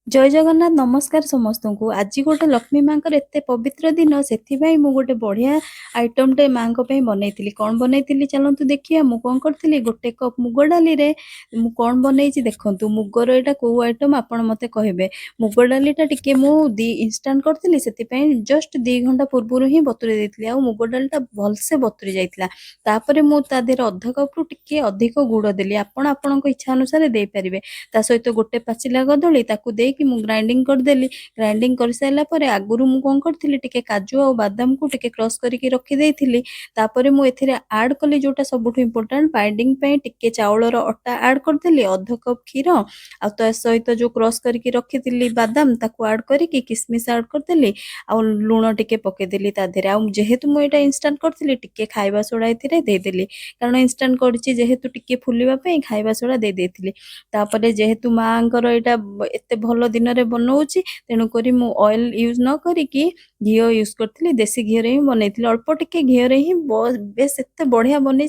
जय जगन्नाथ नमस्कार समस्त को आज गोटे लक्ष्मी माँ एत पवित्र दिन से मु गोटे बढ़िया आइटमटे माँ बनई कौन बनई चलतु देखिए मुझे कौन करी गोटे कप मुग डाली कौन बनई देखूँ मुगर यहाँ कौ आइटम आप मत कहे मुग डालीटा टी मुझे इनस्टाट करी से जस्ट 2 घंटा पूर्व ही बतुरी देती मुग डालीटा भलसे बतुरी जाता मुझे अध कप रु टी अधिक गुड़ देली आपण इच्छा अनुसार दे पारे सहित गोटे पाचिला कदली कि मु ग्राइंडिंग करदेली ग्राइंडिंग कर सारा पर आगुरी मु कौन करी टिके काजू और बादाम को टिके क्रश करके रखी तापर मु एथिरे ऐड कली जोटा सबुठ इम्पोर्टाट बाइंडिंग टिके चाउलर अटा ऐड करदेली अध कप क्षीर आ सहित जो क्रश करके रखी बादाम ताको ऐड करके किसमिस ऐड करदेली आ लुण टिके पकेदेली ताधेरे आ जेहेतु मु एटा इंस्टांट करथिली टिके खाइबा सोडा एथिरे देदेली कारण इंस्टांट करछि जेहेतु टिके फुलिबा पई खाइबा सोडा दे देथिली तापर जेहेतु मांकर एटा एते भल दिन में बनाऊँगी तेणुक ऑयल यूज न करिकी घी यूज करी देसी घी ही बनई अल्प टिके घी ही बेस एत बढ़िया बनी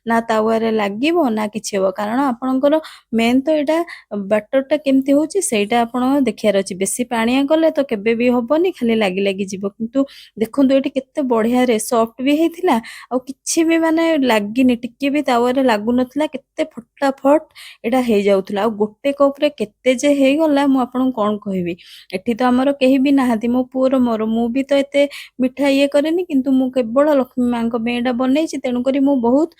ना तावारे लगे ना किसी हे कारण आपणकर मेन तो यहाँ बैटरटा केमती होची सेटा आपण देखार अच्छी बेसी पानिया कले तो केबे भी हबनी खाली लगी लगी जीव किंतु देखो ये केते बढ़िया रे सॉफ्ट भी होता आ किछि भी माने लगिनी टिके भी तावारे लागु नथिला केते फटाफट एटा हे जाउथला आ गोटे कप रे केते जे हे गला मु आपन कौन कहबी एठी तो आमर केही भी नाहांती मो पुअर मोर मु भी तो एते मिठा ये करेनी किंतु मु केवल लक्ष्मी माँ को एटा बनई तेणु करी मु बहुत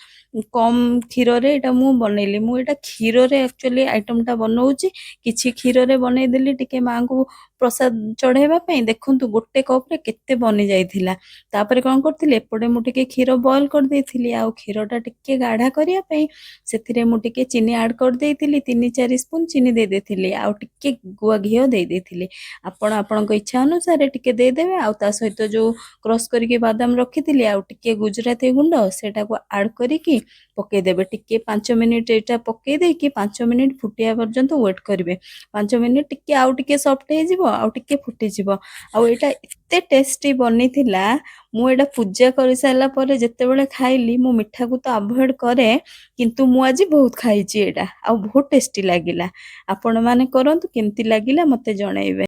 कम क्षीर रे एटा मु बनैली मु एटा क्षीर रे एक्चुअली आइटमटा बनाऊँगी किछि क्षीर रे बनई देली टिके माँ को प्रसाद चढ़ेबा पई देखंतु गोटे कप रे केते बनी जाइथिला तापर कोन करथिले एपटे मु टिके क्षीर बॉयल कर देथिली आ क्षीरटा टिके गाढ़ा करिया पई सेथिरे मु टिके चीनी ऐड कर देथिली 3-4 स्पून चीनी दे देथिली आ टिके गुआ घी दे देथिली आपण आपणक इच्छा अनुसार टिके दे देबे आ ता सहित जो क्रश करके बादाम रखिथिली आ टिके गुजराती गुंड सेटा को ऐड करिकी पके देबे टिके 5 मिनिट एटा पके देकी 5 मिनिट फुटिया पर्यंत वेट करिवे 5 मिनिट टिके आउ टिके सॉफ्ट हे जिवो आउ टिके फुटी जिवो आ एटा एते टेस्टी बनी थिला मु एटा पूजा कर सारा पर जेते बेले खाइली मु मिठा को तो अवॉइड करे किंतु मु आज बहुत खाइची एटा आ बहुत टेस्टी लागिला आपण माने करंतु केमती लागिला मते जणाइबे।